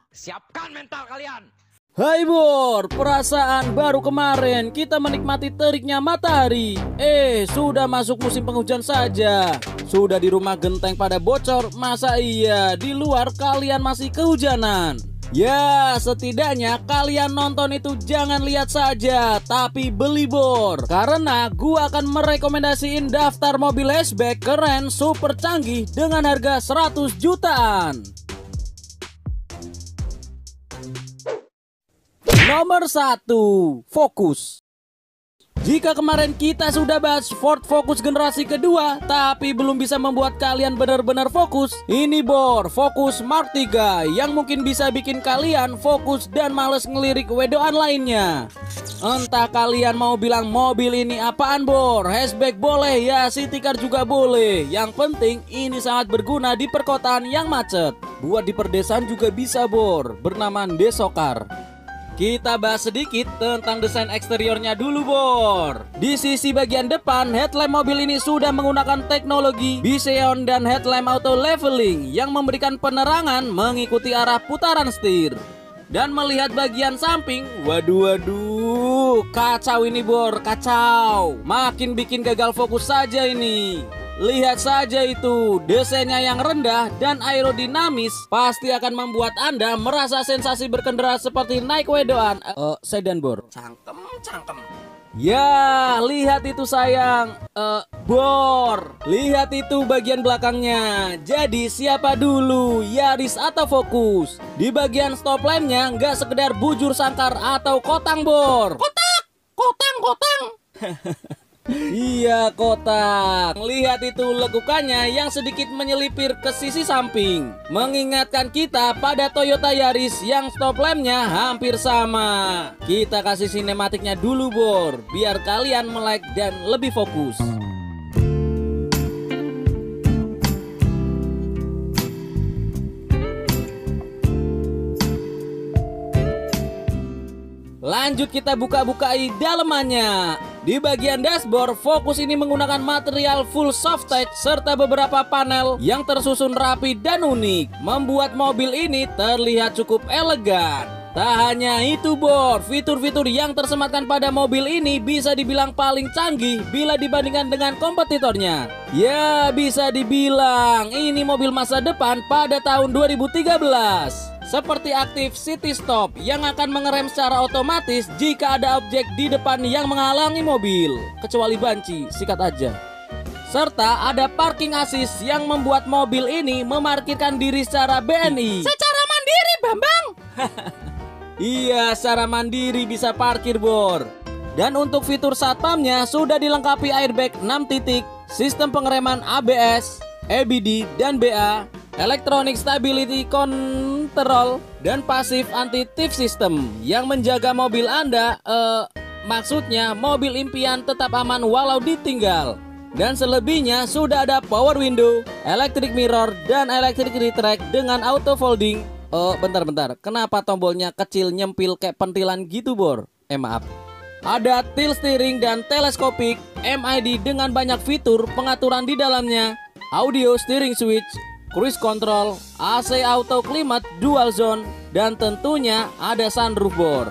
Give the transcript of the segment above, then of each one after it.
Siapkan mental kalian. Hai Bor, perasaan baru kemarin kita menikmati teriknya matahari. Sudah masuk musim penghujan saja. Sudah di rumah genteng pada bocor, masa iya di luar kalian masih kehujanan? Ya, setidaknya kalian nonton itu jangan lihat saja, tapi beli Bor. Karena gua akan merekomendasiin daftar mobil hatchback keren super canggih dengan harga 100 jutaan. Nomor 1, Focus. Jika kemarin kita sudah bahas Ford Focus generasi kedua, tapi belum bisa membuat kalian benar-benar fokus, ini Bor, Focus Mark 3 yang mungkin bisa bikin kalian fokus dan males ngelirik wedoan lainnya. Entah kalian mau bilang mobil ini apaan Bor, hatchback boleh ya, city car juga boleh. Yang penting ini sangat berguna di perkotaan yang macet. Buat di perdesaan juga bisa Bor, bernama Desokar. Kita bahas sedikit tentang desain eksteriornya dulu Bor. Di sisi bagian depan, headlamp mobil ini sudah menggunakan teknologi Vision dan headlamp auto leveling yang memberikan penerangan mengikuti arah putaran setir. Dan melihat bagian samping, waduh, kacau ini Bor, kacau. Makin bikin gagal fokus saja ini. Lihat saja itu, desainnya yang rendah dan aerodinamis pasti akan membuat Anda merasa sensasi berkendara seperti naik wedoan sedan Bor. Cangkem. Ya, lihat itu sayang, Bor. Lihat itu bagian belakangnya. Jadi siapa dulu, Yaris atau Focus? Di bagian stop lampnya nggak sekedar bujur sangkar atau kotang Bor. Kotang. Iya kotak. Lihat itu lekukannya yang sedikit menyelipir ke sisi samping, mengingatkan kita pada Toyota Yaris yang stop lampnya hampir sama. Kita kasih sinematiknya dulu Bor, biar kalian melek dan lebih fokus. Lanjut kita buka-bukai dalemannya. Di bagian dashboard, Focus ini menggunakan material full soft touch serta beberapa panel yang tersusun rapi dan unik, membuat mobil ini terlihat cukup elegan. Tak hanya itu Bor, fitur-fitur yang tersematkan pada mobil ini bisa dibilang paling canggih bila dibandingkan dengan kompetitornya. Ya, bisa dibilang ini mobil masa depan pada tahun 2013. Seperti Active City Stop yang akan mengerem secara otomatis jika ada objek di depan yang menghalangi mobil, kecuali banci, sikat aja. Serta ada Parking Assist yang membuat mobil ini memarkirkan diri secara BNI. Secara mandiri Bambang. Iya, secara mandiri bisa parkir Bor. Dan untuk fitur satpamnya sudah dilengkapi airbag 6 titik, sistem pengereman ABS, EBD dan BA, Electronic Stability Control, dan Passive Anti-Theft System yang menjaga mobil Anda, maksudnya mobil impian tetap aman walau ditinggal. Dan selebihnya sudah ada power window, electric mirror, dan electric retract dengan auto folding. Bentar, kenapa tombolnya kecil nyempil kayak pentilan gitu Bor? Maaf. Ada tilt steering dan teleskopik, MID dengan banyak fitur pengaturan di dalamnya, audio steering switch, cruise control, AC auto climate dual zone, dan tentunya ada sunroof Bor.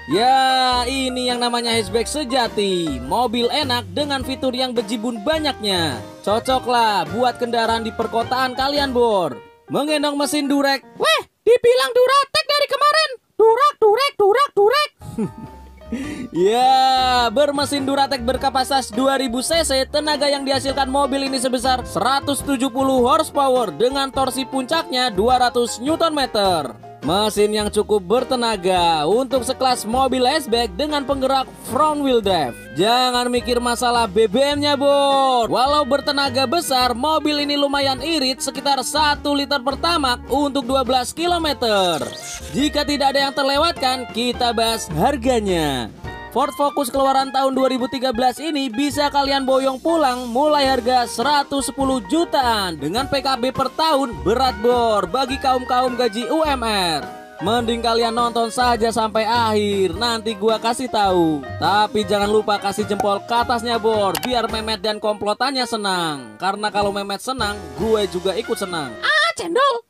Ya, ini yang namanya hatchback sejati. Mobil enak dengan fitur yang bejibun banyaknya. Cocoklah buat kendaraan di perkotaan kalian Bor. Mengendong mesin Durek. Weh, dibilang Duratec dari kemarin. Durek. Ya, bermesin Duratec berkapasitas 2000 cc, tenaga yang dihasilkan mobil ini sebesar 170 horsepower dengan torsi puncaknya 200 Nm. Mesin yang cukup bertenaga untuk sekelas mobil hatchback dengan penggerak front wheel drive. Jangan mikir masalah BBM-nya Bor. Walau bertenaga besar, mobil ini lumayan irit sekitar 1 liter per tamak untuk 12 km. Jika tidak ada yang terlewatkan, kita bahas harganya. Ford Focus keluaran tahun 2013 ini bisa kalian boyong pulang mulai harga 110 jutaan dengan PKB per tahun berat Bor bagi kaum-kaum gaji UMR. Mending kalian nonton saja sampai akhir, nanti gua kasih tahu. Tapi jangan lupa kasih jempol ke atasnya Bor, biar Memet dan komplotannya senang. Karena kalau Memet senang, gue juga ikut senang. Cendol.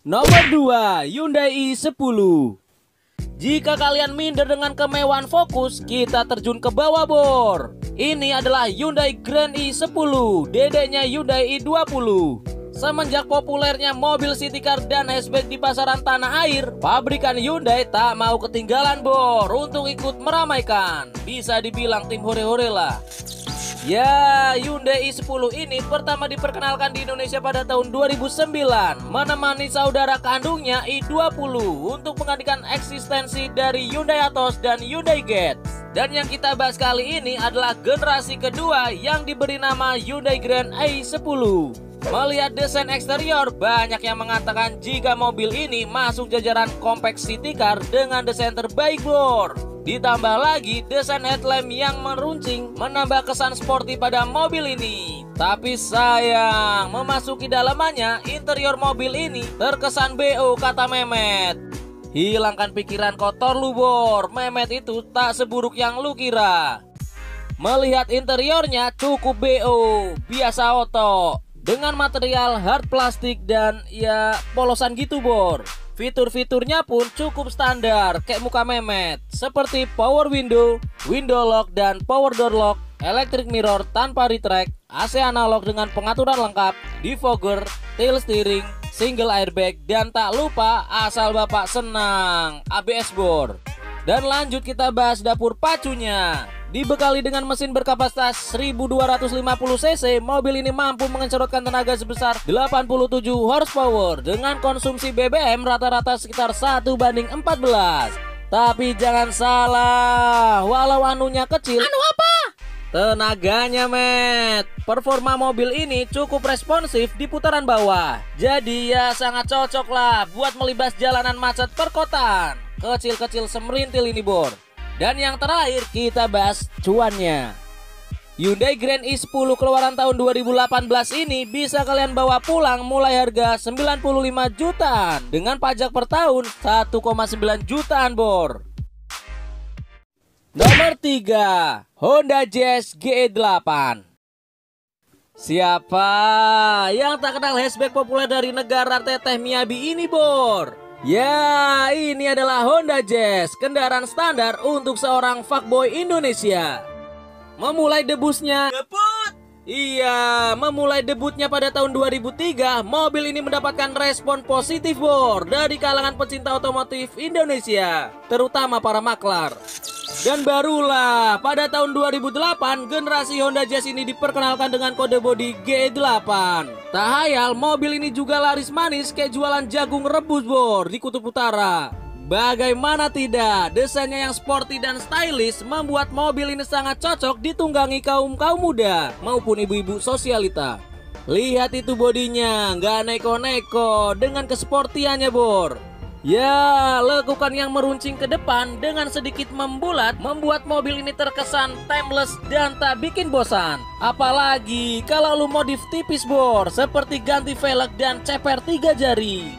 Nomor 2, Hyundai i10. Jika kalian minder dengan kemewahan Focus, kita terjun ke bawah bor. Ini adalah Hyundai Grand i10, dedeknya Hyundai i20. Semenjak populernya mobil city car dan hatchback di pasaran tanah air, pabrikan Hyundai tak mau ketinggalan bor untuk ikut meramaikan. Bisa dibilang tim hore-hore lah. Ya, Hyundai i10 ini pertama diperkenalkan di Indonesia pada tahun 2009, menemani saudara kandungnya i20 untuk menggantikan eksistensi dari Hyundai Atos dan Hyundai Getz. Dan yang kita bahas kali ini adalah generasi kedua yang diberi nama Hyundai Grand i10. Melihat desain eksterior, banyak yang mengatakan jika mobil ini masuk jajaran compact city car dengan desain terbaik bor. Ditambah lagi desain headlamp yang meruncing menambah kesan sporty pada mobil ini. Tapi sayang, memasuki dalamannya, interior mobil ini terkesan BO, kata Mehmet. Hilangkan pikiran kotor lu bor, Mehmet itu tak seburuk yang lu kira. Melihat interiornya cukup BO, biasa oto, dengan material hard plastik dan ya polosan gitu bor. Fitur-fiturnya pun cukup standar kayak muka Mehmet, seperti power window, window lock dan power door lock, electric mirror tanpa retract, AC analog dengan pengaturan lengkap, defogger, tilt steering, single airbag, dan tak lupa asal bapak senang, ABS bor. Dan lanjut kita bahas dapur pacunya. Dibekali dengan mesin berkapasitas 1250 cc, mobil ini mampu mengencerotkan tenaga sebesar 87 horsepower dengan konsumsi BBM rata-rata sekitar 1:14. Tapi jangan salah, walau anunya kecil, anu apa? Tenaganya met. Performa mobil ini cukup responsif di putaran bawah. Jadi ya sangat cocok lah buat melibas jalanan macet perkotaan. Kecil-kecil semerintil ini bor. Dan yang terakhir kita bahas cuannya. Hyundai Grand i10 keluaran tahun 2018 ini bisa kalian bawa pulang mulai harga 95 jutaan dengan pajak per tahun 1,9 jutaan bor. Nomor 3, Honda Jazz GE8. Siapa yang tak kenal hatchback populer dari negara teteh Miyabi ini bor? Ya, ini adalah Honda Jazz, kendaraan standar untuk seorang fuckboy Indonesia. Memulai debutnya memulai debutnya pada tahun 2003, mobil ini mendapatkan respon positif bor dari kalangan pecinta otomotif Indonesia, terutama para maklar. Dan barulah pada tahun 2008 generasi Honda Jazz ini diperkenalkan dengan kode bodi GE8. Tak hayal mobil ini juga laris manis kayak jualan jagung rebus bor di Kutub Utara. Bagaimana tidak, desainnya yang sporty dan stylish membuat mobil ini sangat cocok ditunggangi kaum muda maupun ibu-ibu sosialita. Lihat itu bodinya, nggak neko-neko dengan kesportiannya bor. Ya, lekukan yang meruncing ke depan dengan sedikit membulat membuat mobil ini terkesan timeless dan tak bikin bosan. Apalagi kalau lu modif tipis bor, seperti ganti velg dan ceper 3 jari.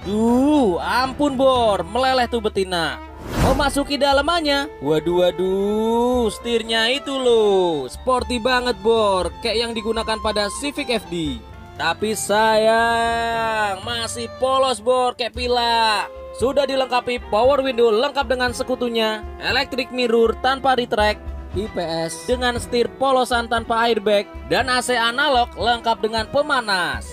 Ampun bor, meleleh tuh betina. Memasuki dalamannya, waduh, setirnya itu loh, sporty banget bor, kayak yang digunakan pada Civic FD. Tapi sayang, masih polos bor kayak pila. Sudah dilengkapi power window lengkap dengan sekutunya, electric mirror tanpa retract, IPS dengan setir polosan tanpa airbag, dan AC analog lengkap dengan pemanas.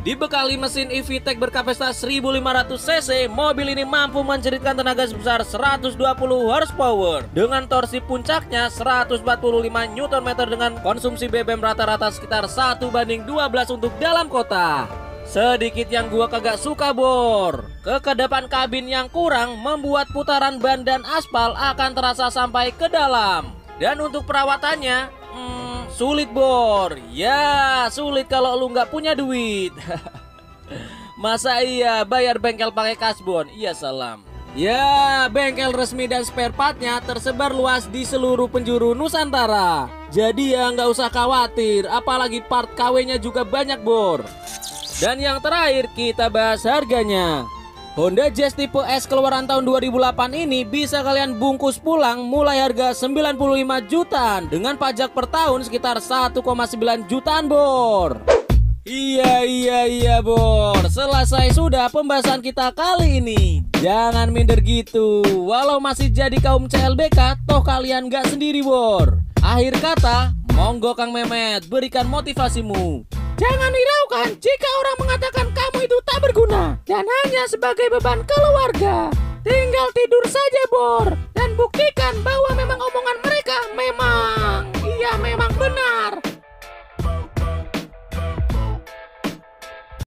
Dibekali mesin EVTEC berkapasitas 1500 cc, mobil ini mampu menceritkan tenaga sebesar 120 horsepower dengan torsi puncaknya 145 Nm dengan konsumsi BBM rata-rata sekitar 1:12 untuk dalam kota. Sedikit yang gua kagak suka bor, kekedapan kabin yang kurang membuat putaran ban dan aspal akan terasa sampai ke dalam. Dan untuk perawatannya sulit bor. Ya sulit kalau lu nggak punya duit. Masa iya bayar bengkel pakai kasbon? Iya salam. Ya, bengkel resmi dan spare partnya tersebar luas di seluruh penjuru Nusantara. Jadi ya nggak usah khawatir, apalagi part KW-nya juga banyak bor. Dan yang terakhir kita bahas harganya. Honda Jazz tipe S keluaran tahun 2008 ini bisa kalian bungkus pulang mulai harga 95 jutaan dengan pajak per tahun sekitar 1,9 jutaan bor. Iya Bor, selesai sudah pembahasan kita kali ini. Jangan minder gitu, walau masih jadi kaum CLBK, toh kalian gak sendiri Bor. Akhir kata, monggo Kang Mehmet, berikan motivasimu. Jangan hiraukan jika orang mengatakan kamu itu tak berguna dan hanya sebagai beban keluarga. Tinggal tidur saja Bor, dan buktikan bahwa memang omongan